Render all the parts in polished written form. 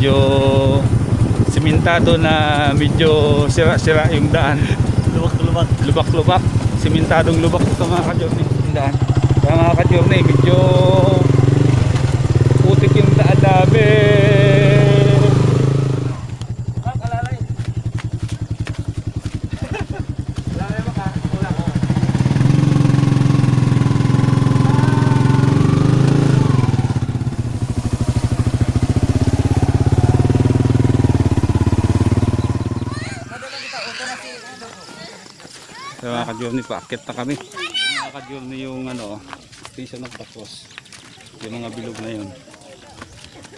medyo simentado na medyo sira-sira yung daan. Lubak-lubak. Simentadong lubak ito mga ka-journey yung daan. Kaya mga ka-journey, medyo putik yung daan namin. So mga ka-journey, paakit na kami. Mga ka-journey yung station of the post. Yung mga bilog na yun.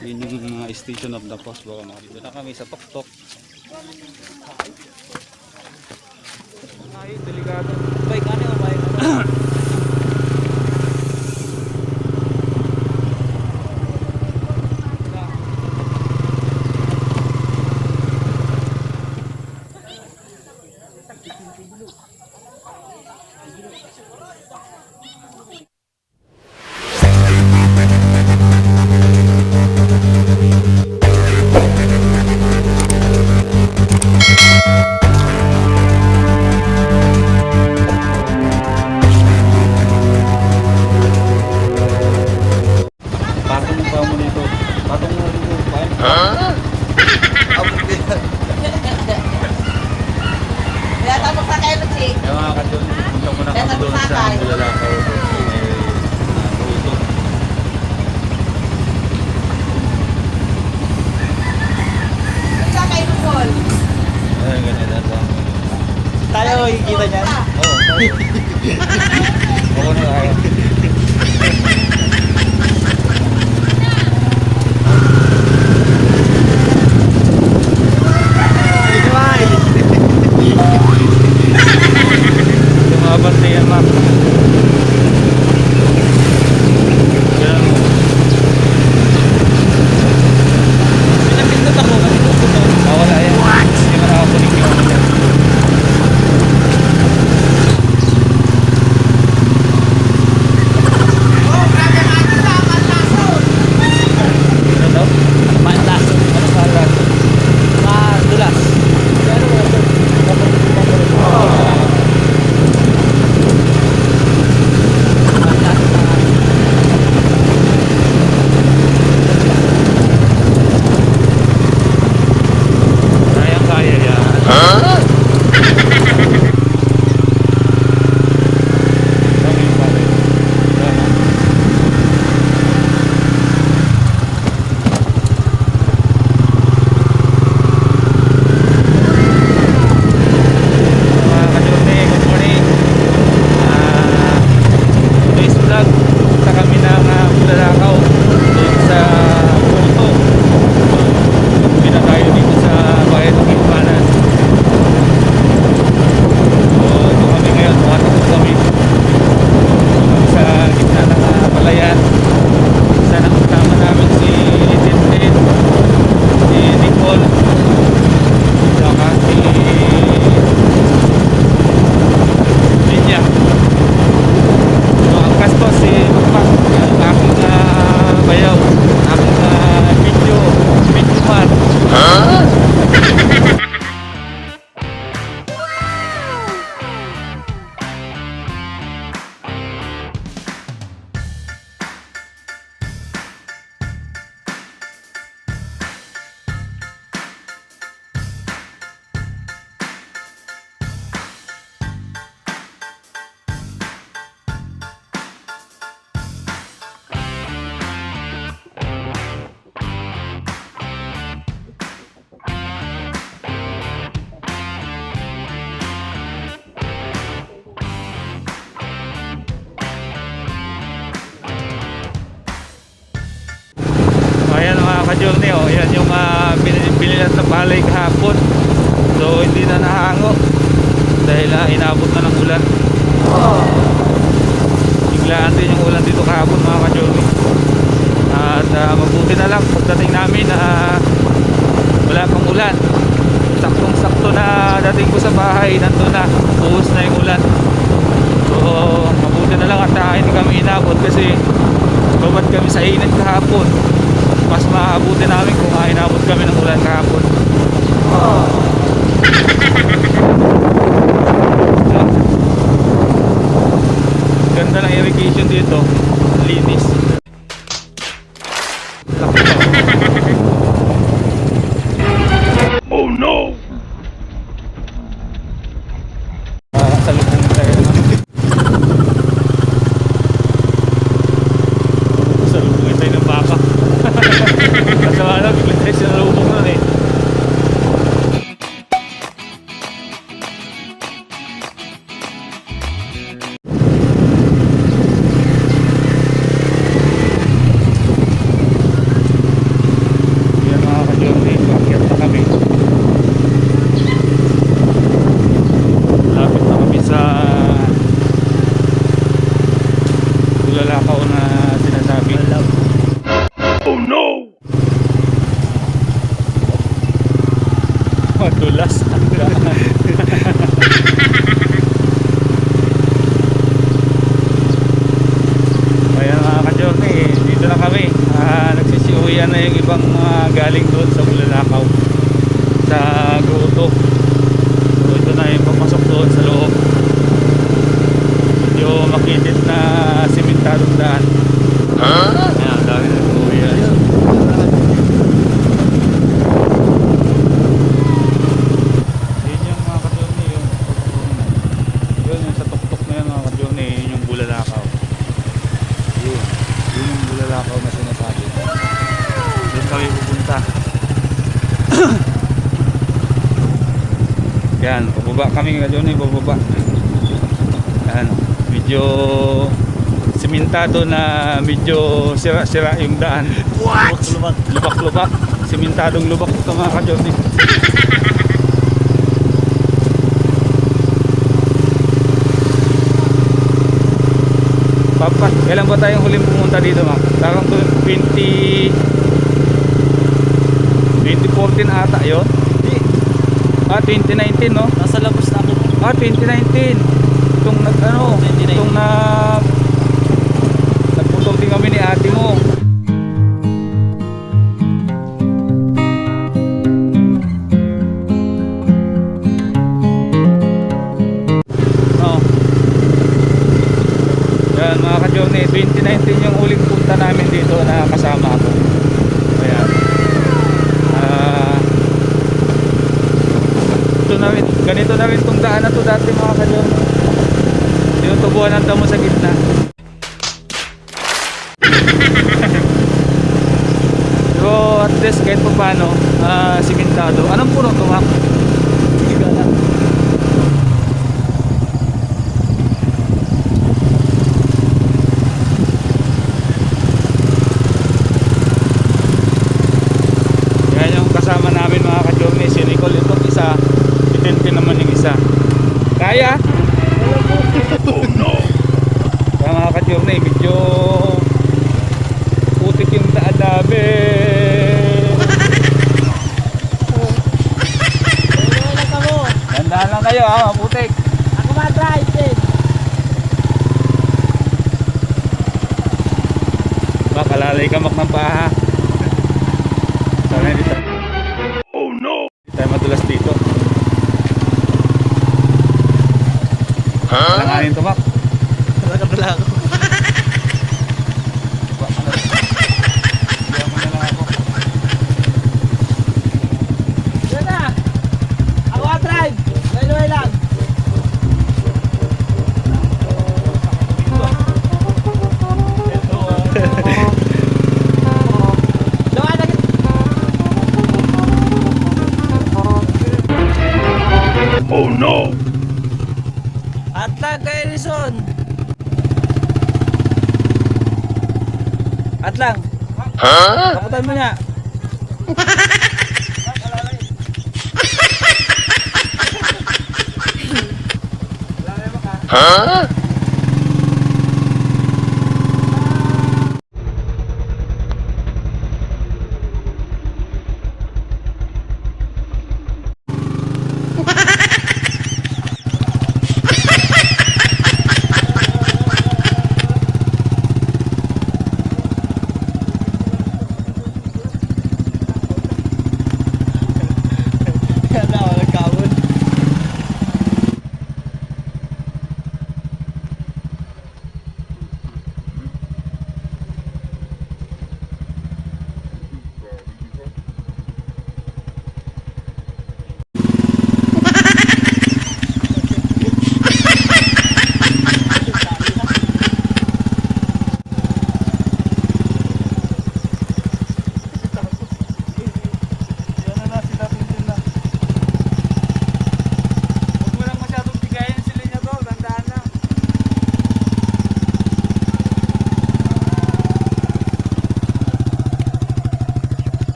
Yun yung mga station of the post. Baka makadito na kami sa Tok-Tok. Ay, delikado. Bike ano yung bike? Tayo ikikita niyan? Oo. Oo na kayo. Lumaban na yan, ma'am. Pinapindot ako. Wala yan. Hindi makakapunin yung ano yan. ka-journey, oh, yan yung binilihan sa palay kahapon. So hindi na nahango dahil inabot na ng ulan. Biglaan din yung ulan dito kahapon, mga ka-journey. At mabuti na lang pagdating namin wala pang ulan. Saktong sakto na dating ko sa bahay, nandun na, buhos na yung ulan. So mabuti na lang at hindi kami inabot kasi babad kami sa init kahapon. Mas maabuti namin kung inabot kami Madulas. Ayan mga ka-journey, dito na kami. Nagsisiuwian na yung ibang galing doon sa Bulalakaw, sa Grotto. So ito na yung papasok doon sa loob. Medyo makitid na simentadong daan. Ayan, dami na uuwi. Yun yung mga ka-journey, yun yung sa tuktok na yan mga ka-journey, yun yung Bulalakaw. Yun yung Bulalakaw na sinasabi. Doon kami pupunta. Yan, pababa kami ngayon, pababa. Yan, medyo simentado na medyo sira-sira yung daan. What? Lubak. Lubak-lubak. Simentadong lubak ito mga ka-journey. Papa, kailan ba tayong huling pumunta dito, Mac? Tarang 2014 ata yun? Hindi. 2019, no? Nasa labas na ako. 2019. Itong nag-ano, 2019. itong nagputol din kami ni ate mo. Oh. Yan mga ka-journey, 2019 yung uling punta namin dito na kasama ako. Ayan. Ganito na rin itong daan na to dati mga ka-journey. Yung tubuhan ng damo sa gitna. Pero at least kahit pa paano, simentado. Anong puno ito, Mac? Hindi ka lang. Yan yung kasama namin mga ka-journey. Si Nicole itong isa, itintin naman yung isa. Kaya? Oh no! Kaya mga ka-journey, medyo putik yung daan namin. Wala ka mo. Tandaan lang kayo ha, maputik. Ako ma-drive din. Baka lalay ka mak ng paha. Sana hindi tayo. Oh no! Hindi tayo madulas dito. Langanin to, Mac. Wala ka pala ako. Diyan mo na lang ako. Yan na. Ako ma-drive. Lalo lang. Lawa na kita. Oh no! At lang kay Rizon. At lang. Kaputan mo niya.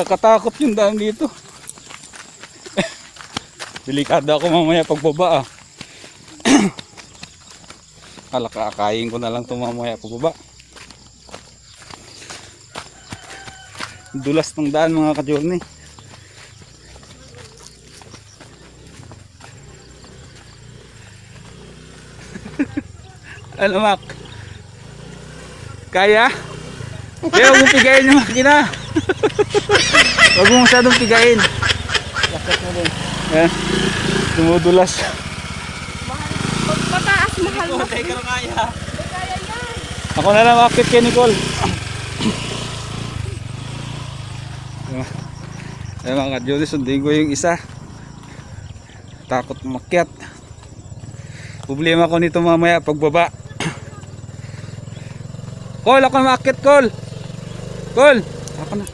Nakakatakot yung daan dito. Delikado ako mamaya pagbaba ah. Kakain ko na lang ito mamaya pagbaba. Dulas ng daan mga ka-journey. Ano Mac? Kaya? Kaya huwag mong pigayin yung makina. Huwag mo masyadong pigayin. Lakas mo din. Ayan. Dumudulas. Pag mataas, mahal na. Hindi ka na kaya. Kaya yan. Ako na lang makakit kay Nicole. Ayan mga ka-journey, sundin ko yung isa. Takot makyat. Problema ko nito mamaya pagbaba. Col, ako na makakit, Col. Col, ako na.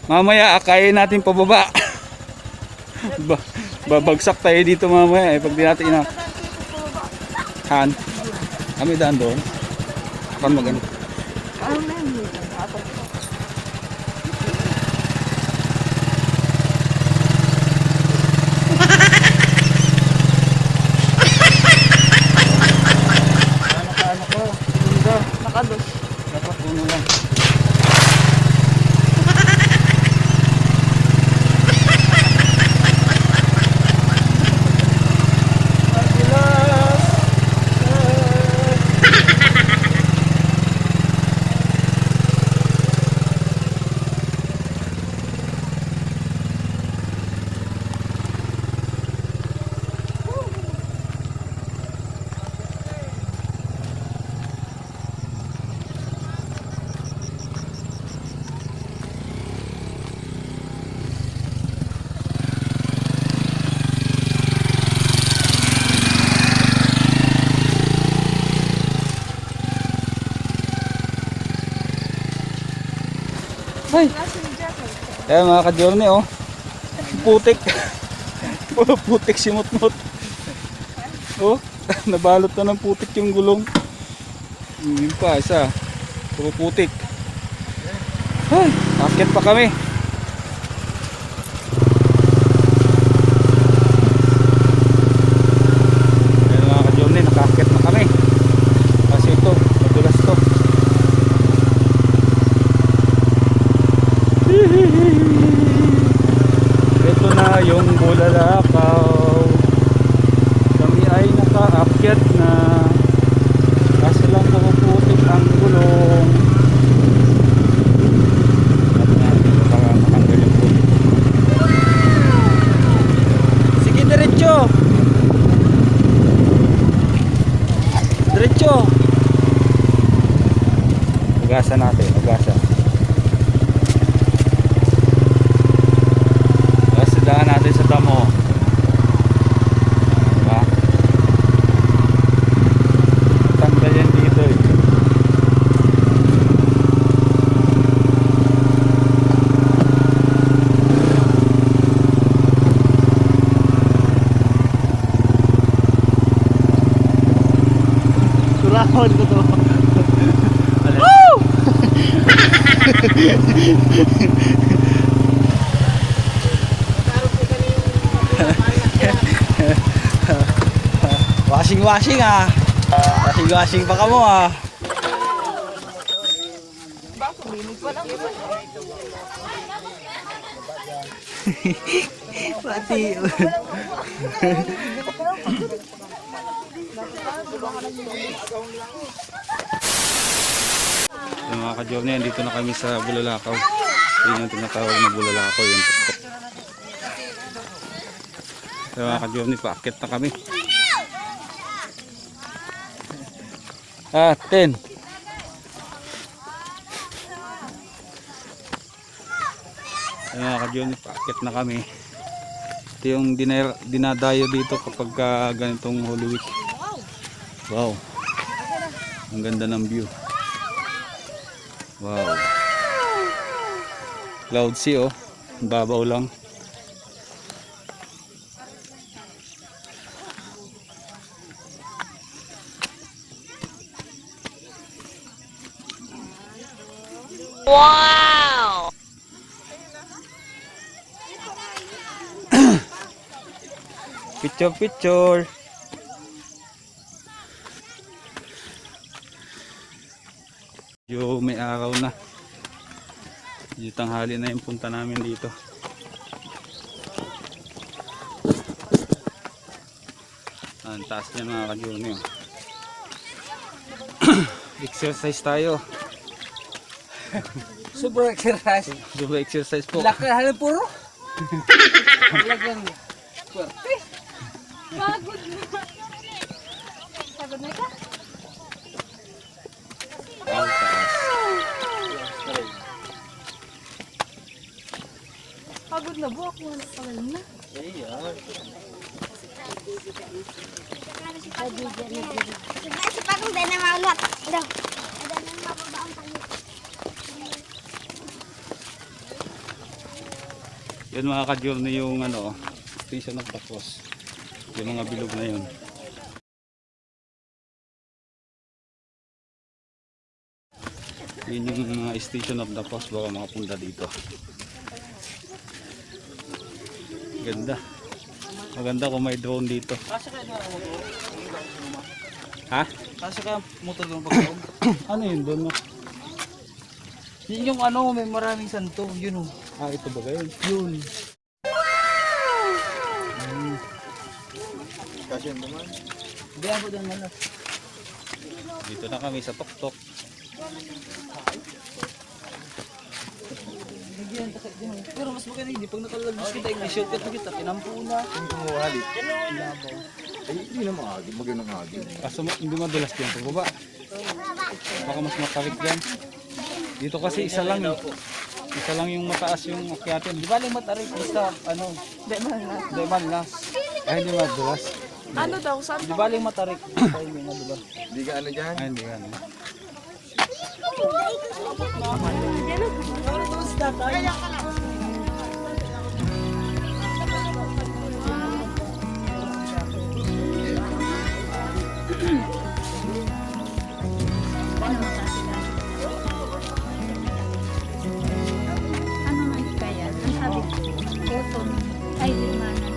Mamaya akayin natin pababa. Babagsak tayo dito mamaya pag di natin ina. Han. Kami daan doon. Akan magano. Nakados. Dapat puno lang. Ay. Ayan mga ka-journey oh. Putik. Puro putik si Mutmut. Oh, nabalot na ng putik yung gulong. Yun pa isa. Puro putik. Ay, akit pa kami. Ayan mga ka-journey, nakakit na kami. Kasi ito, madulas to. Ito na yung Bulalakaw. Kami ay nakaakyat na. Kaso lang puputik ang gulong. At nga, dito baka matanggal yung putik. Sige, diretso. Diretso. Ugasan natin, ugasan. Daan natin sa damo. Diba? Tanggal yan dito eh. Surahon ko to. Woo! Washing ah. Washing pa ka mo ah. Pati. Yung mga ka-journey, dito na kami sa Bulalakaw. Yun yung tinatawag na Bulalakaw, yung tuktok. Yung mga ka-journey, paakit na kami. 10. Yung mga ka-journey, paakit na kami. Ito yung dinadayo dito kapag ganitong Holy Week. Wow. Ang ganda ng view. Wow. Cloud sea oh. Babaw lang. Wow! Picture, picture. Yo, may araw na. Yung tanghali na yung punta namin dito. Ang taas niya mga ka-journey. Exercise tayo. Super exercise. Double exercise po. Lakahan ng puro. Lagyan. Swerte. Pagod na. Pagod na ka? Ang taas. Pagod na buwak mo na pagod na. Si Pagong din na maulot. Ito. Ada nang mababaang tayo. Yun mga ka-journey yung ano, station of the cross. Yung mga bilog na yun. Yun yung mga station of the cross, baka makapunta dito. Ganda. Maganda kung may drone dito. Kasi kaya na motor. Ha? Kasi kaya motor ng pagkaon. Ano yun doon? No? Yun yung ano, may maraming santo. Yun oh. Ah, ito ba yun? Yun. Hindi ako din malas. Dito na kami sa Toktok. Pero mas maganda hindi pag nakalagos kita, i-shortcut mo kita, pinampo na. Kaso hindi madalas yan pagbaba. Baka mas matarik yan. Dito kasi isa lang eh. Isa lang yung mataas yung akyatin. Di ba lang matarik, basta ano, Hindi man lang. Ay hindi madalas. Ano daw? Saan di ba lang matarik, basta yung mga diba. Ay hindi ano. Ano man kaya? Ang sabi ko, Boston, ay limanan.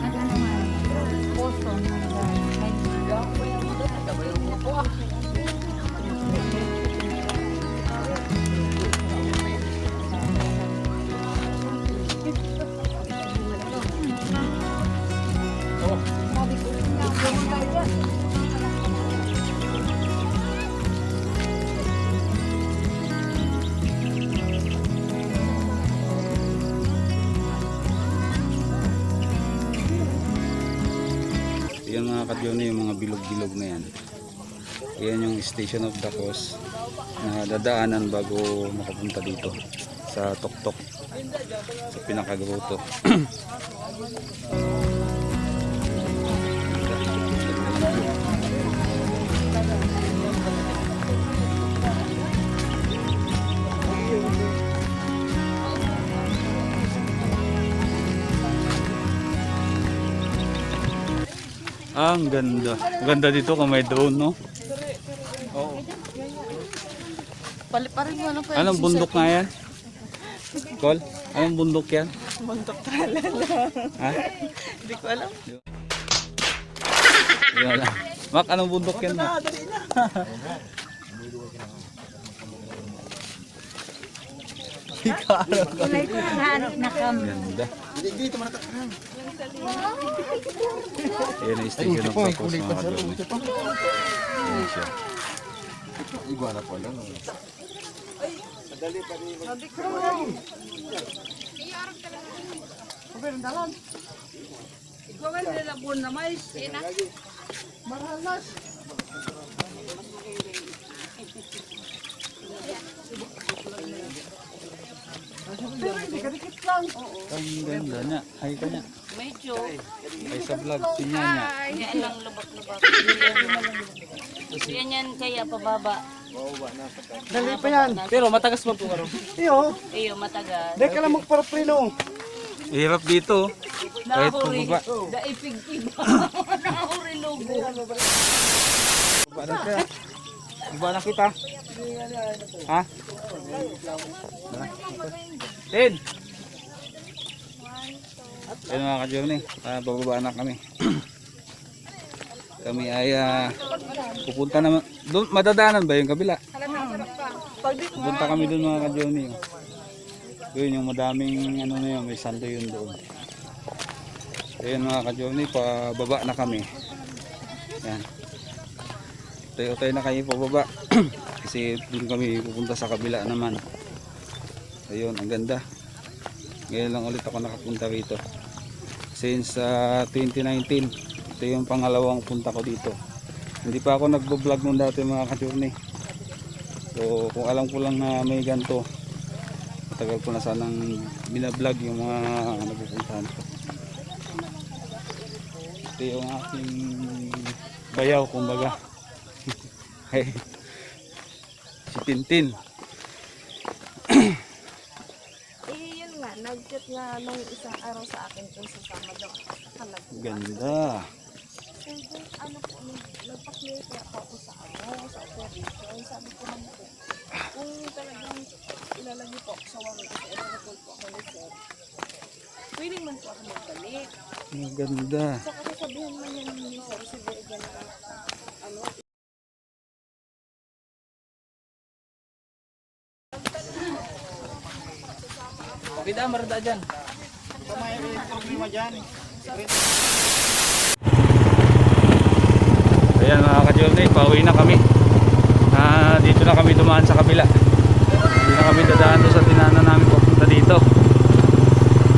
Ang ano man, Boston, ay limanan. Yan mga ka-journey, yung mga bilog-bilog na yan. Yan yung station of the cross na dadaanan bago makapunta dito sa Toktok, sa pinakagruto. Ang ganda. Ganda dito kung may drone, no? Oo. Paliparin mo ano pa Anong bundok nga yan? Col? Anong bundok yan? Bundok tralala. Ha? Hindi ko alam. Hindi ko alam. Mak, anong bundok yan? Mak? Kulay ko na kami. Ganda. Ayan ang station of the cross, mga ka-journey. Ayan siya. Ikaw nga nila buwan na mais. Maralas. Ang ganda niya. Ay ka niya. Medyo. Ay sa vlog, sinya niya. Yan lang lubak-lubak. Yan kaya pababa. Dali pa yan. Pero matagas mo po karo. Iyo, matagal. Dahil ka lang magparaprilong. Hirap dito. Kahit pababa. Daipig iba. Nahuri logo. Iba na kita. Ha? Tin! Ayun mga ka-journey, bababa na kami. Kami ay pupunta naman. Doon, madadaanan ba yung kabila? Pupunta kami doon mga ka-journey. Doon yung madaming ano na yun, may santo yun doon. Ayun mga ka-journey, pababa na kami. Yan. Tayo na kayo pababa. Kasi doon kami pupunta sa kabila naman. Ayun, ang ganda. Ngayon lang ulit ako nakapunta rito. Since 2019, ito yung pangalawang punta ko dito. Hindi pa ako nagbo-vlog noon dati mga ka-journey. So kung alam ko lang na may ganito, matagal ko na sanang binablog yung mga napupuntahan ko. Ito yung aking bayaw kumbaga. Hey, si Tintin. Yun nga, nag-chat nga nung isang araw sa akin kung sasama daw. Ganda. Ano po, nagpa-clear po ako sa sa operation. Sabi ko naman po, kung talagang ilalagay po ako sa warrant, kasi i-recall po ako ni sir, willing man po ako magbalik. Ang ganda. So kasi sabihan man yan ni sir, sige, gano'n ano, Pida, marada dyan. Ayan mga ka-journey, pauwi na kami. Dito na kami dumaan sa kabila. Hindi na kami dadaan doon sa tinana namin papunta dito.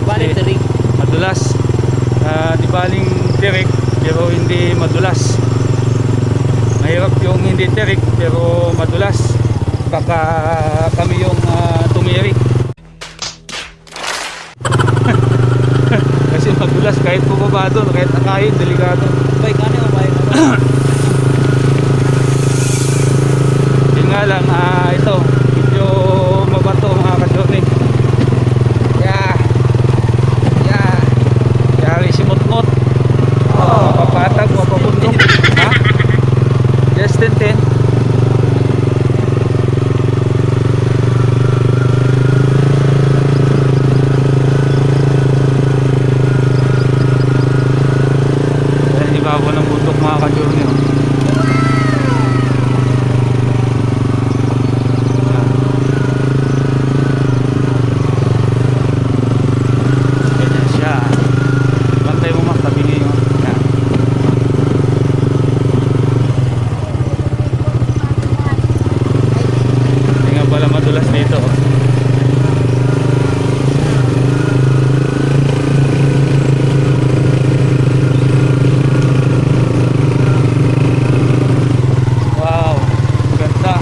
Balik Kasi tarik. madulas. Di baling tirik pero hindi madulas. Mahirap yung hindi tirik pero madulas. Baka kami yung tumirik. Kasi madulas kahit bumaba doon, kahit akayin, delikado. Bay, kani o bay? Yun nga lang, ito, medyo mabato mga ka-journey. Yari si Mutmut. Mapapatag, mapapundok. Ha? Yes, Tintin. Ayan, ibabaw ng bundok mga ka-journey. Ganyan siya. Bantay mo mak, tabi niyo. Yan. Hindi nga pala madulas dito. Wow, ganda.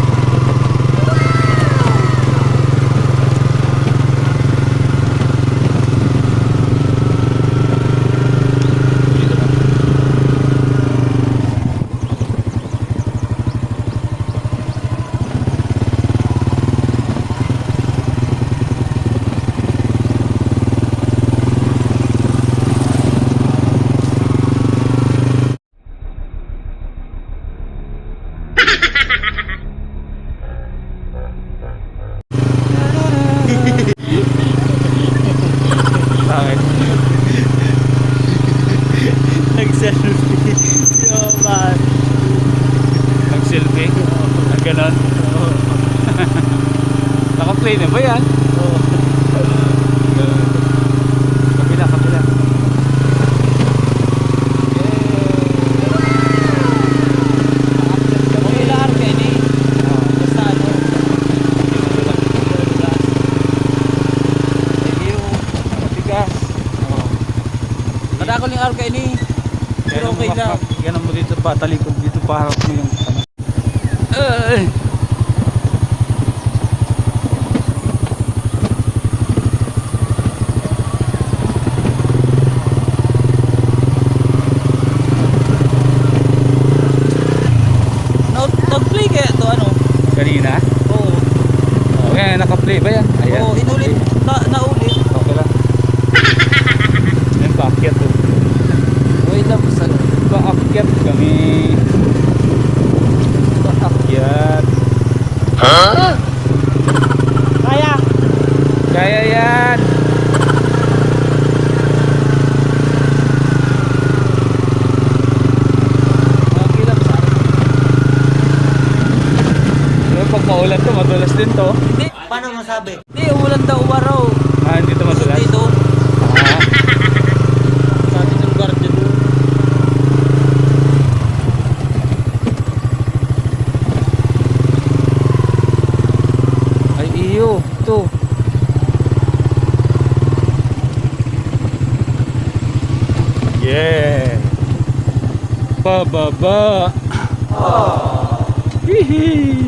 Bakit? Nag-selfie. Yo, man. Nag-selfie? Ang ganon? Naka-play na ba yan? Kabila, kabila. Okay lang, Kenny. Basta ano. Matigas. Kadakol yung arka ini. Pero okay lang. Ganun mo dito pa, talikod dito pa harap mo yung ay. Nag-play kaya to ano? Kanina? Oo. Okay, naka-play ba yan? Ayan. Oo, inulit. Naulit. Okay lang. Yan, paakyat to. Wait lang, basta lang. Paakyat kami. Kaya. Kaya yan. Okay lang sa akin. Pero pag maulan to, madulas din to. Hindi. Paano masabi? Hindi, umulan daw umaraw. Ah, hindi to madulas. Dito. Ah, Sabi ng guardian mo. ay iyo. Ito. Yeah. Pababa. Hihi.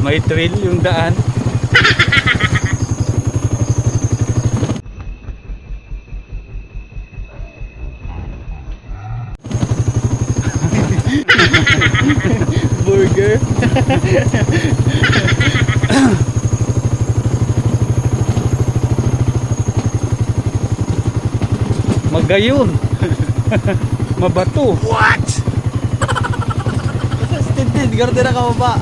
May trail yung daan. Burger. Magayon. Mabato. Tintin, garde na kababa.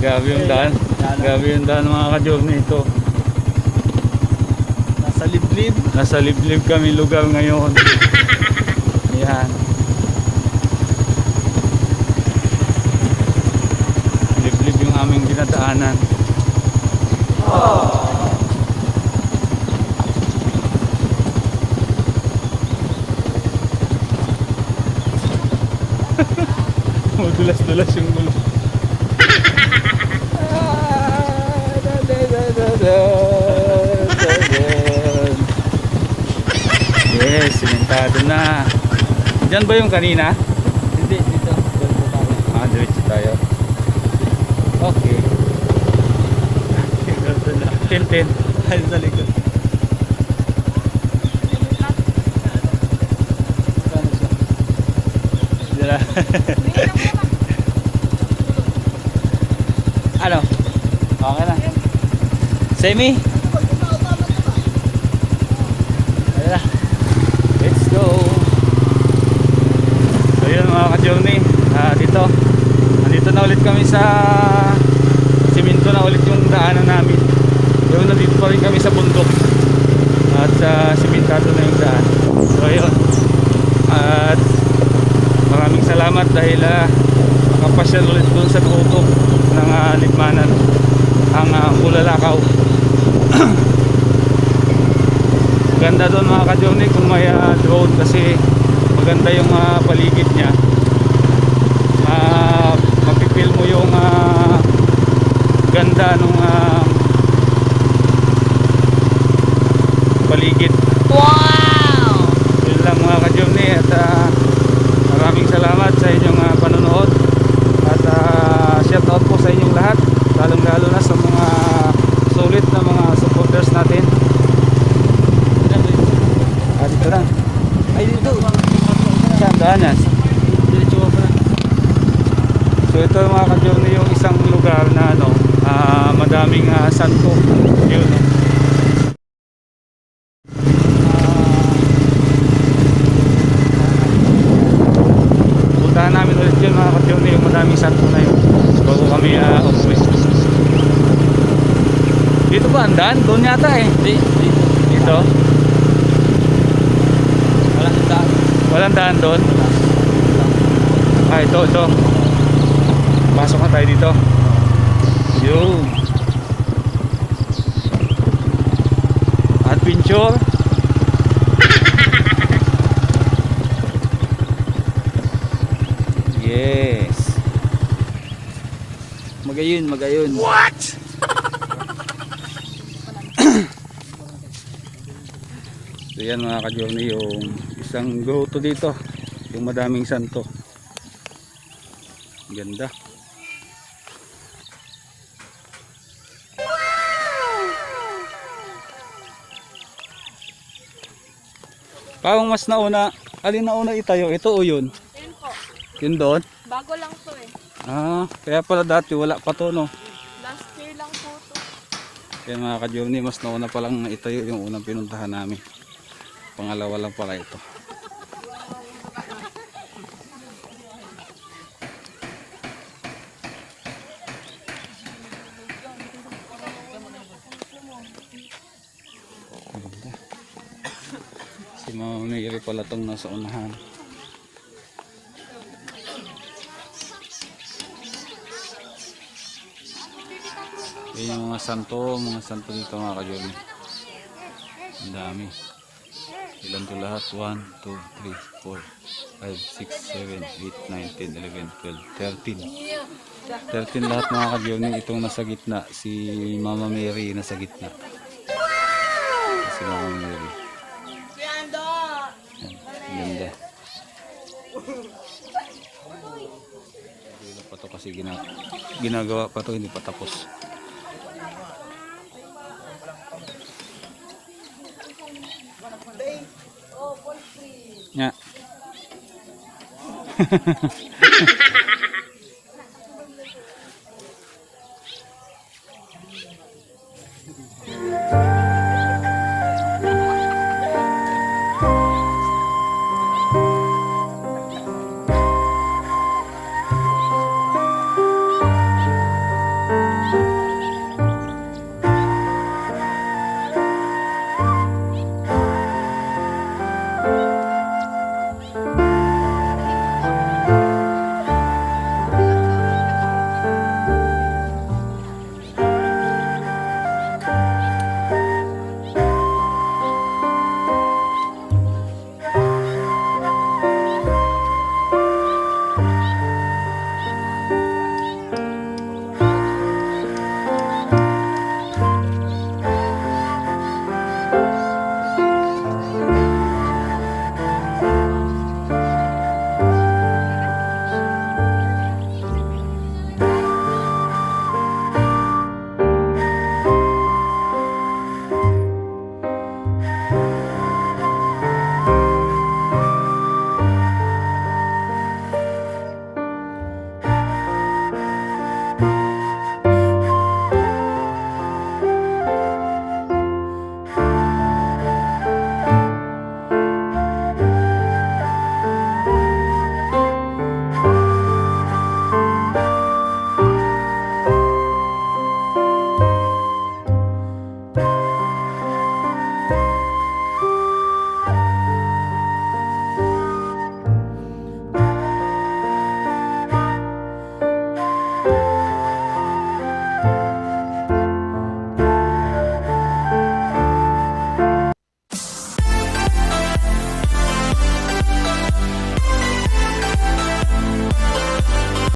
Grabe yung daan. Grabe yung daan mga ka-journey ito. Nasa liblib. Nasa liblib kami lugar ngayon. Yan. Liblib yung aming dinadaanan. Madulas-dulas yung gulo. Yes, simentado na. Diyan ba yung kanina? Hindi, dito. Dito tayo. Ah, diretso tayo. Okay. Tintin. Ayun sa likod. Paano siya? Dila. Ano? Okay na. Semi? Ayun na. Let's go. So yun mga ka-journey. Dito. Nandito na ulit kami sa siminto na ulit yung daanan namin. Yung nandito pa rin kami sa bundok. At simentado na yung daan. So yun. At maraming salamat dahil nakapasyal ulit doon sa tutok ng Libmanan ang Bulalakaw. Ganda doon mga ka-journey kung may drone kasi maganda yung paligid niya. Mapipil mo yung ganda nung paligid. Wow! Yun lang mga ka-journey at maraming salamat sa inyong panonood at shout out po sa inyong lahat, lalong lalo na sa mga sulit na mga supporters natin. Dito lang. Ay, dito. Saan daan yan? Diretso pa na. So ito mga ka-journey yung isang lugar na madaming santo. Yun, no? Puntahan namin ulit yun mga ka-journey yung madaming santo na yun bago kami umuwi. Dito ba ang daan? Doon yata eh. Dito. Dito? Walang daan. Walang daan doon? Ito. Pasok na tayo dito. Yun. Adventure. Yes. Magayon. What? So yan mga ka-journey yung isang grotto dito. Yung madaming santo. Ganda. Parang mas nauna, alin nauna itayo? Ito o yun? Yun po. Yun doon? Bago lang to eh. Kaya pala dati wala pa to no? Last year lang po to. Kaya mga ka-journey, mas nauna palang itayo yung unang pinuntahan namin. Pangalawa lang pala ito. Si Mama Mary pala tong nasa unahan. Yan yung mga santo dito mga ka-journey. Ang dami. Ilan to lahat? 1, 2, 3, 4, 5, 6, 7, 8, 9, 10, 11, 12, 13. 13 lahat mga ka-journey. Itong nasa gitna, si Mama Mary nasa gitna. Si Mama Mary. Yan, ganda. Hindi pa to kasi ginagawa pa to, hindi pa tapos. Nya.